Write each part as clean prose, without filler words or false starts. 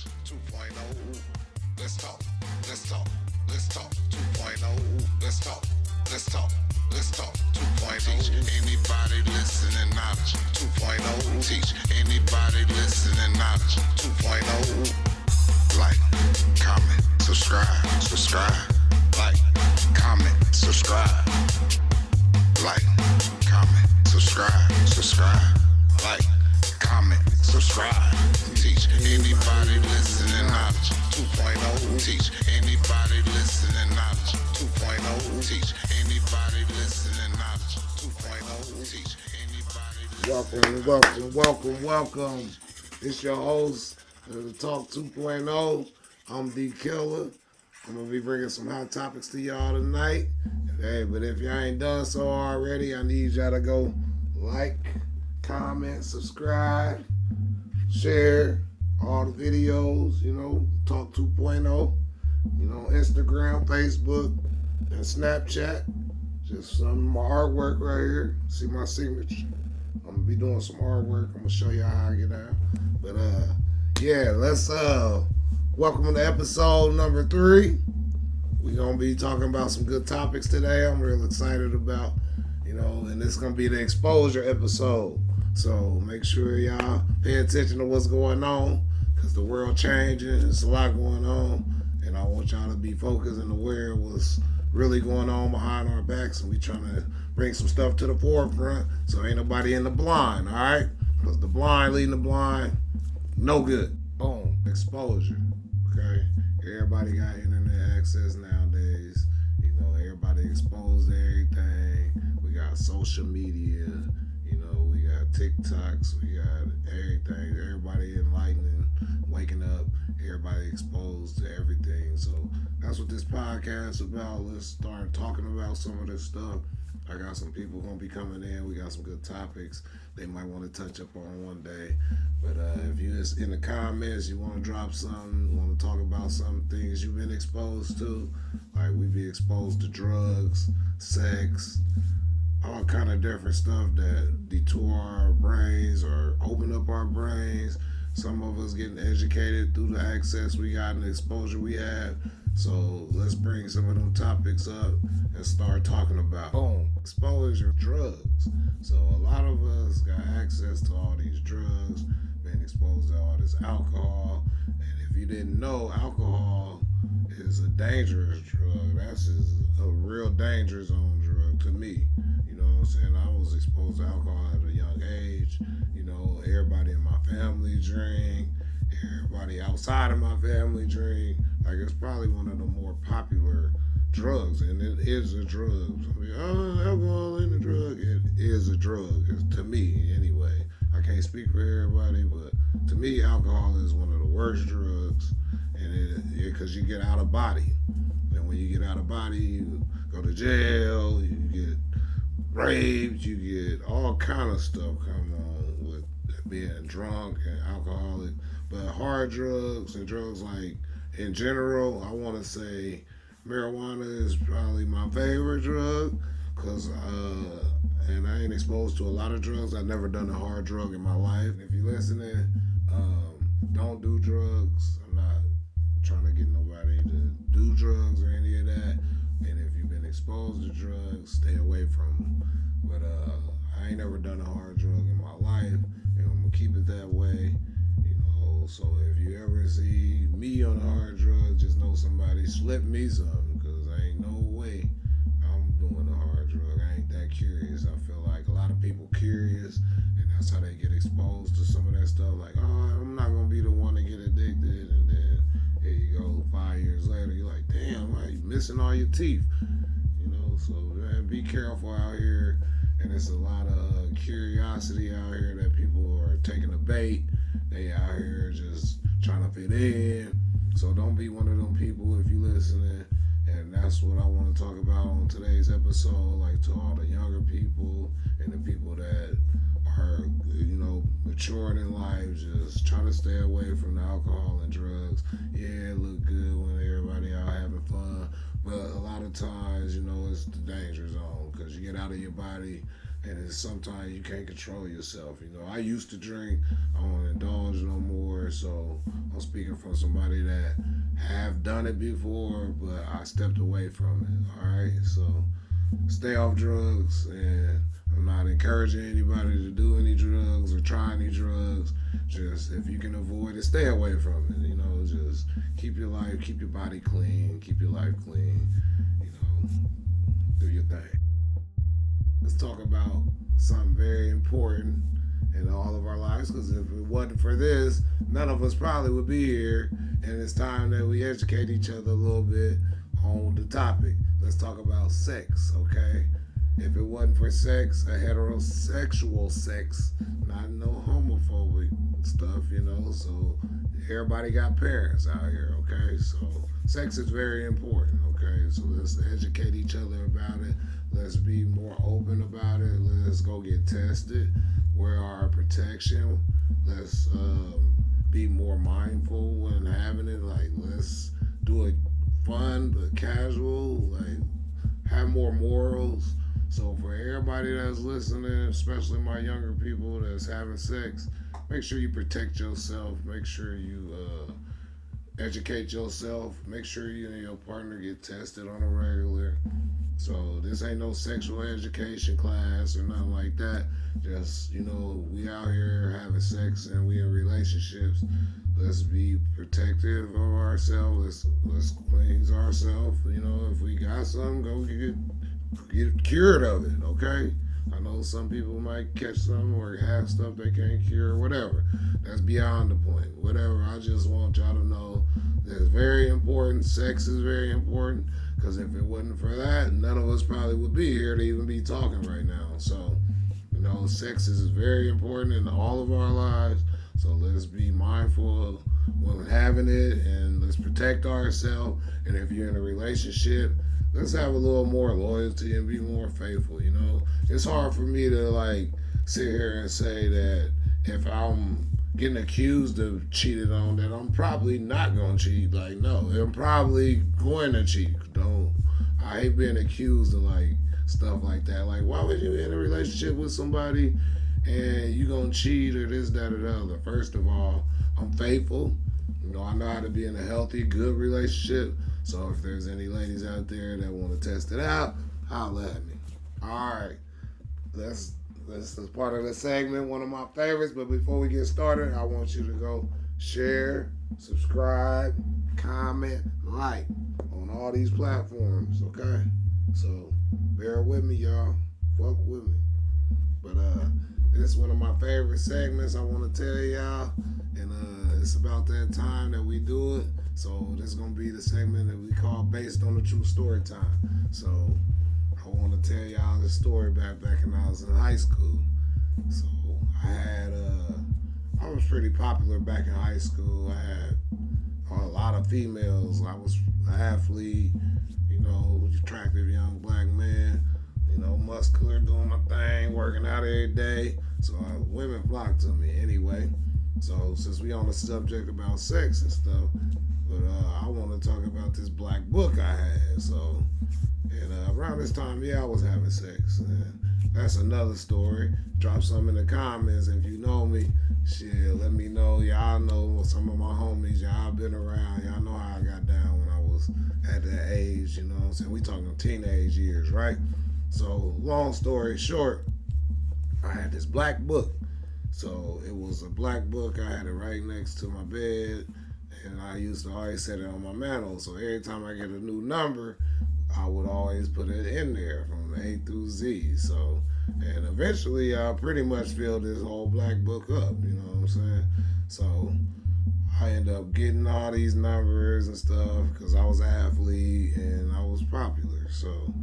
knowledge. 2.0. Let's talk. Let's talk. Let's talk. 2.0. Let's talk. Let's talk. Let's talk. 2.0. Teach anybody listening knowledge. 2.0. Teach anybody listening knowledge. 2.0. Like, comment, subscribe, like, comment, subscribe, like, comment, subscribe, like, comment, subscribe. Teach anybody listening knowledge. 2.0. Teach anybody listening knowledge. 2.0. Teach anybody listening knowledge. 2.0. Teach anybody. Welcome. It's your host of the Talk 2.0. I'm D-KILLA. I'm going to be bringing some hot topics to y'all tonight. Hey, but if y'all ain't done so already, I need y'all to go like, comment, subscribe, share all the videos, Talk 2.0, Instagram, Facebook, and Snapchat. Just some of my artwork right here. See my signature. I'm going to be doing some artwork. I'm going to show y'all how I get out. But, let's welcome to episode number 3. We're going to be talking about some good topics today. I'm real excited about, and it's going to be the exposure episode. So make sure y'all pay attention to what's going on, because the world changing. There's a lot going on, and I want y'all to be focused and aware of what's really going on behind our backs, and we trying to bring some stuff to the forefront so ain't nobody in the blind, all right? Because the blind leading the blind, no good. Boom. Exposure. Okay? Everybody got internet access nowadays. Everybody exposed to everything. We got social media. We got TikToks. We got everything. Everybody enlightening, waking up. Everybody exposed to everything. So that's what this podcast is about. Let's start talking about some of this stuff. I got some people going to be coming in. We got some good topics they might want to touch up on one day. But if you just in the comments, you want to drop something, you want to talk about some things you've been exposed to, like we be exposed to drugs, sex, all kind of different stuff that detour our brains or open up our brains. Some of us getting educated through the access we got and the exposure we have. So let's bring some of them topics up and start talking about exposure drugs. So a lot of us got access to all these drugs, been exposed to all this alcohol. And if you didn't know, alcohol is a dangerous drug. That's just a real danger zone drug to me. You know what I'm saying? I was exposed to alcohol at a young age. Everybody in my family drink. Everybody outside of my family drink. Like, it's probably one of the more popular drugs, and it is a drug. Alcohol ain't a drug. It is a drug, to me anyway. I can't speak for everybody, but to me, alcohol is one of the worst drugs, and because you get out of body. And when you get out of body, you go to jail, you get raped, you get all kind of stuff come on with being drunk and alcoholic. But hard drugs and drugs like, in general, I want to say marijuana is probably my favorite drug, because and I ain't exposed to a lot of drugs. I've never done a hard drug in my life. If you're listening, don't do drugs. I'm not trying to get nobody to do drugs or any of that. And if you've been exposed to drugs, stay away from them. But I ain't never done a hard drug in my life, and I'm going to keep it that way. So if you ever see me on a hard drug, just know somebody slipped me something, because I ain't no way I'm doing a hard drug. I ain't that curious. I feel like a lot of people curious, and that's how they get exposed to some of that stuff. Like, I'm not going to be the one to get addicted, and then here you go, 5 years later, you're like, damn, why you missing all your teeth? So man, be careful out here, and it's a lot of curiosity out here that people are taking the bait. They out here just trying to fit in. So don't be one of them people if you listening. And that's what I want to talk about on today's episode, like to all the younger people and the people that are, maturing in life, just trying to stay away from the alcohol and drugs. Yeah, it look good when everybody out having fun, but a lot of times, it's the danger zone, because you get out of your body and sometimes you can't control yourself. I used to drink, I don't indulge no more, so I'm speaking from somebody that have done it before, but I stepped away from it. All right, so stay off drugs, and I'm not encouraging anybody to do any drugs or try any drugs. Just if you can avoid it, stay away from it. You know, just keep your life, keep your body clean, keep your life clean. You know, do your thing. Let's talk about something very important in all of our lives, because if it wasn't for this, none of us probably would be here. And it's time that we educate each other a little bit on the topic. Let's talk about sex, okay? If it wasn't for sex, a heterosexual sex, not no homophobic stuff, you know. So everybody got parents out here, okay? So sex is very important, okay? So let's educate each other about it. Let's be more open about it. Let's go get tested. Wear our protection. Let's be more mindful when having it. Like, let's do it fun but casual. Like, have more morals. So for everybody that's listening, especially my younger people that's having sex, make sure you protect yourself. Make sure you educate yourself. Make sure you and your partner get tested on a regular. So this ain't no sexual education class or nothing like that. Just, you know, we out here having sex and we in relationships. Let's be protective of ourselves. Let's cleanse ourselves. You know, if we got something, go get cured of it, okay? I know some people might catch something or have stuff they can't cure or whatever. That's beyond the point. Whatever, I just want y'all to know that it's very important. Sex is very important, because if it wasn't for that, none of us probably would be here to even be talking right now. So, you know, sex is very important in all of our lives. So let's be mindful when having it, and let's protect ourselves. And if you're in a relationship, let's have a little more loyalty and be more faithful. You know, it's hard for me to like sit here and say that if I'm getting accused of cheating on, that I'm probably not gonna cheat. Like, no, I'm probably going to cheat. I hate being accused of like stuff like that. Like, why would you be in a relationship with somebody and you gonna cheat or this, that, or the other? First of all, I'm faithful. You know, I know how to be in a healthy, good relationship. So if there's any ladies out there that want to test it out, holla at me. All right, this is part of the segment, one of my favorites. But before we get started, I want you to go share, subscribe, comment, like on all these platforms, okay? So bear with me, y'all. Fuck with me. But this is one of my favorite segments I want to tell y'all, and it's about that time that we do it. So this is gonna be the segment that we call Based on the True Story Time. So I want to tell y'all this story back when I was in high school. So I was pretty popular back in high school. I had a lot of females. I was an athlete, you know, attractive young black man, you know, muscular, doing my thing, working out every day. So women flocked to me anyway. So since we on the subject about sex and stuff, but I want to talk about this black book I had. So, and around this time, yeah, I was having sex. And that's another story. Drop some in the comments if you know me. Shit, let me know. Y'all know some of my homies. Y'all been around. Y'all know how I got down when I was at that age. You know what I'm saying? We talking teenage years, right? So, long story short, I had this black book. So it was a black book. I had it right next to my bed, and I used to always set it on my mantle. So every time I get a new number, I would always put it in there from A through Z. So, and eventually I pretty much filled this whole black book up, you know what I'm saying? So I ended up getting all these numbers and stuff because I was an athlete and I was popular. So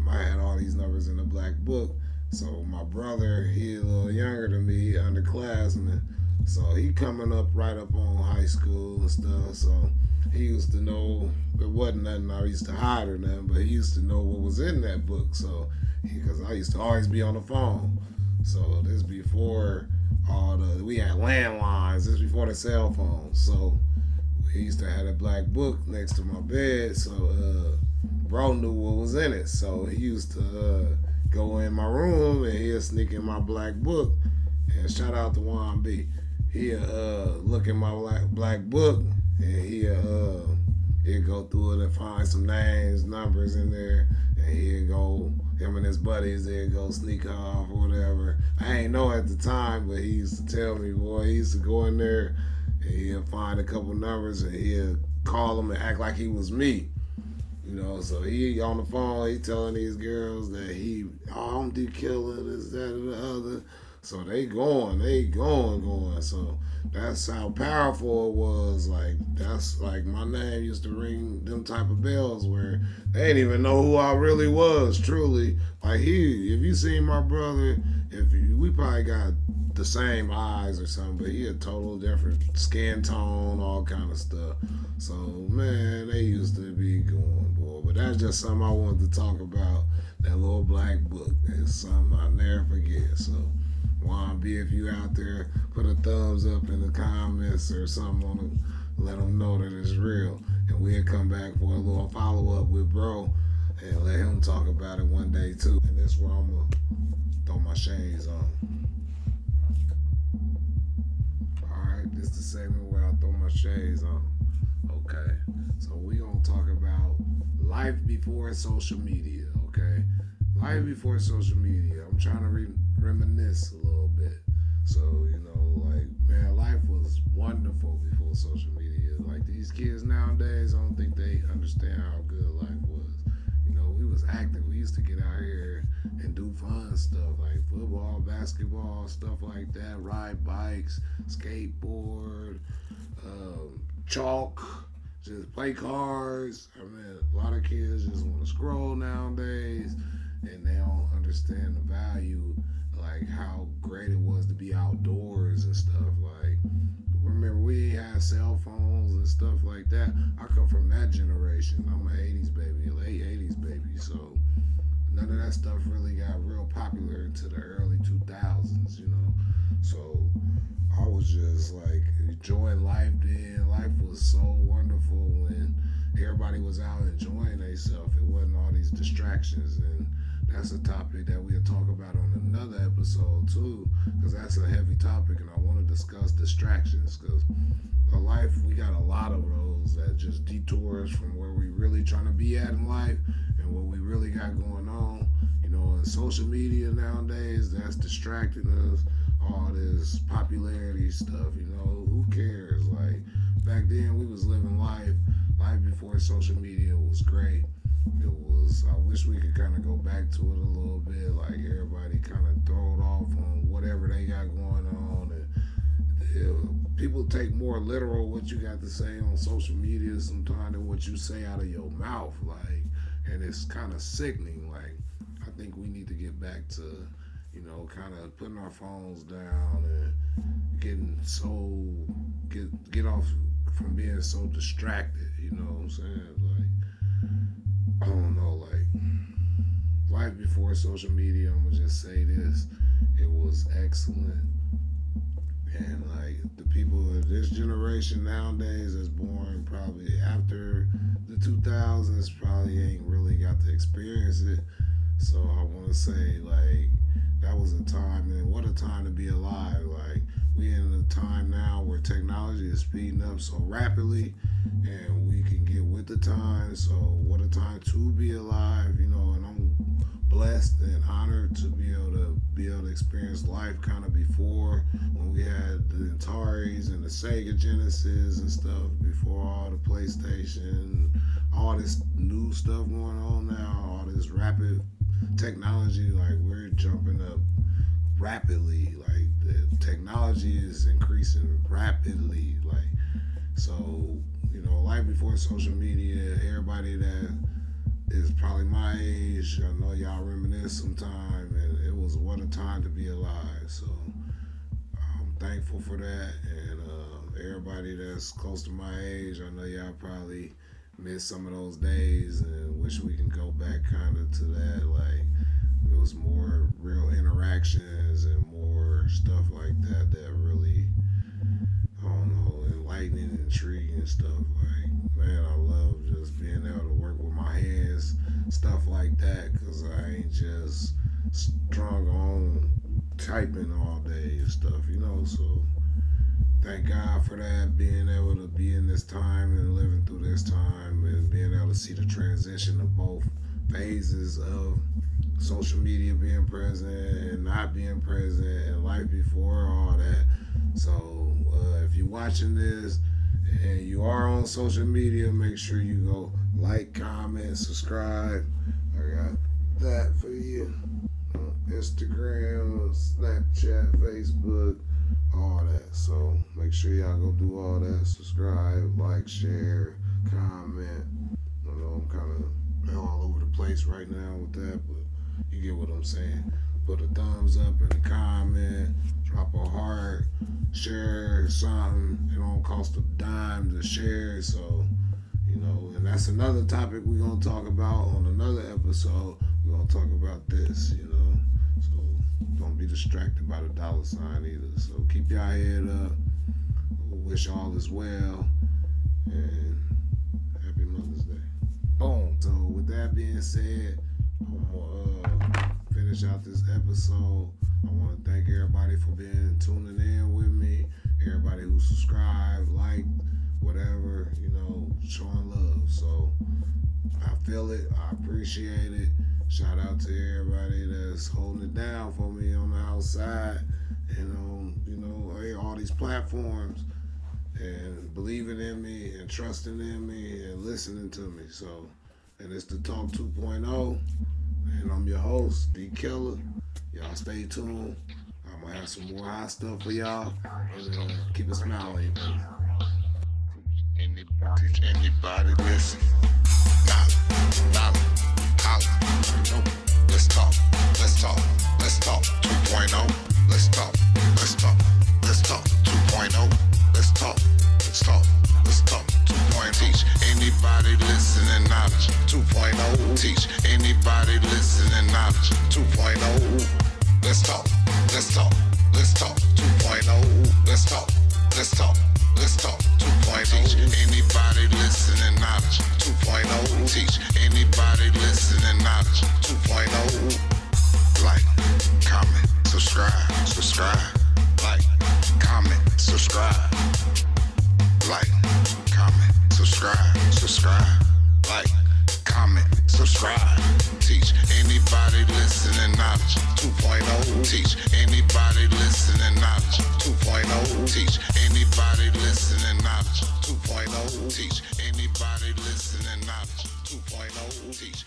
I had all these numbers in the black book. So my brother, he a little younger than me, underclassman. So he coming up right up on high school and stuff. So he used to know, it wasn't nothing I used to hide or nothing, but he used to know what was in that book. So, because I used to always be on the phone. So this before we had landlines, this before the cell phones. So we used to have a black book next to my bed. So bro knew what was in it. So he used to go in my room and he'll sneak in my black book. And shout out to Juan B. he look in my black book, and he'll go through it and find some names, numbers in there, and he'll go, him and his buddies, they'll go sneak off or whatever. I ain't know at the time, but he used to tell me, boy, he used to go in there and he'll find a couple numbers and he'll call them and act like he was me. So he on the phone, he telling these girls that I'm D-KILLA, this, that, and the other. So they going. So that's how powerful it was. Like, that's like my name used to ring them type of bells where they didn't even know who I really was, truly. Like, if you seen my brother, we probably got the same eyes or something, but he a total different skin tone, all kind of stuff. So, man, they used to be going, boy. But that's just something I wanted to talk about, that little black book. It's something I'll never forget. So, Juan B, if you out there, put a thumbs up in the comments or something on them, let them know that it's real. And we'll come back for a little follow-up with bro and let him talk about it one day, too. And this is where I'm going to throw my shades on. Alright, this is the segment where I throw my shades on. Okay, so we gonna talk about life before social media, okay? Life before social media. I'm trying to reminisce a little bit. So, like, man, life was wonderful before social media. Like, these kids nowadays, I don't think they understand how good life was. We was active. We used to get out here and do fun stuff like football, basketball, stuff like that, ride bikes, skateboard, chalk, just play cards. I mean, a lot of kids just want to scroll nowadays, and they don't understand the value, like how great it was to be outdoors and stuff. Like, remember, we had cell phones and stuff like that. I come from that generation. I'm an 80s baby, late 80s baby, so none of that stuff really got real popular into the early 2000s, So I was just like enjoying life then. Life was so wonderful when everybody was out enjoying themselves. It wasn't all these distractions, and that's a topic that we'll talk about on another episode too, because that's a heavy topic, and I want to discuss distractions, because in life we got a lot of those that just detour us from where we really trying to be at in life and what we really got going on. And social media nowadays, that's distracting us. All this popularity stuff, who cares? Like, back then we was living life before social media was great. I wish we could kind of go back to it a little bit, like everybody kind of throw it off on whatever they got going on, and people take more literal what you got to say on social media sometimes than what you say out of your mouth, like, and it's kind of sickening. Like, I think we need to get back to kind of putting our phones down and get off from being so distracted, you know what I'm saying? Like, I don't know, like, life before social media, I'm gonna just say this, it was excellent. And like, the people of this generation nowadays that's born probably after the 2000s probably ain't really got to experience it. So I want to say, like, that was a time, and what a time to be alive. Like, we in a time now where technology is speeding up so rapidly, and we can get with the time. So what a time to be alive, and I'm blessed and honored to be able to experience life kind of before, when we had the Ataris and the Sega Genesis and stuff, before all the PlayStation, all this new stuff going on now, all this rapid technology. Like, we're jumping up rapidly. Like, the technology is increasing rapidly. Like, so, life before social media, everybody that is probably my age, I know y'all reminisce sometime, and it was what a time to be alive. So I'm thankful for that, and everybody that's close to my age, I know y'all probably miss some of those days and wish we can go back kind of to that. Like, it was more real interactions and more stuff like that really, I don't know, enlightening, intriguing stuff. Like, man, I love just being able to work with my hands, stuff like that, because I ain't just strung on typing all day and stuff, so thank God for that, being able to be in this time and living through this time and being able to see the transition of both phases of social media being present and not being present and life before all that. So if you're watching this and you are on social media, make sure you go like, comment, subscribe. I got that for you. Instagram, Snapchat, Facebook, all that. So make sure y'all go do all that. Subscribe, like, share, comment. I know I'm kind of all over the place right now with that, but you get what I'm saying. Put a thumbs up in the comment, drop a heart, share something. It don't cost a dime to share, so and that's another topic we're gonna talk about on another episode. We're gonna talk about this, So don't be distracted by the dollar sign either. So keep your head up. Wish all is well, and happy Mother's Day. Boom. So with that being said, I'm gonna finish out this episode. I want to thank everybody for tuning in with me. Everybody who subscribed, liked, whatever, showing love. So I feel it. I appreciate it. Shout out to everybody that's holding it down for me on the outside and on, all these platforms and believing in me and trusting in me and listening to me. So, and it's the Talk 2.0, and I'm your host, D-KILLA. Y'all stay tuned. I'm gonna have some more hot stuff for y'all, and keep it smiling. Teach anybody, listen. Knowledge, holla. Let's talk 2.0. Let's talk 2.0. Let's talk 2.0. Teach anybody listening knowledge 2.0. Teach anybody listening knowledge 2.0. Let's talk 2.0. Let's talk 2.0. Teach anybody listening knowledge 2.0. Teach anybody listening knowledge 2.0. Like, comment, subscribe. Like, comment, subscribe. Like, comment, subscribe. Like, comment, subscribe. Teach anybody listening knowledge 2.0. Teach anybody listening knowledge 2.0. Teach anybody listening knowledge 2.0. Teach anybody listening knowledge 2.0. Teach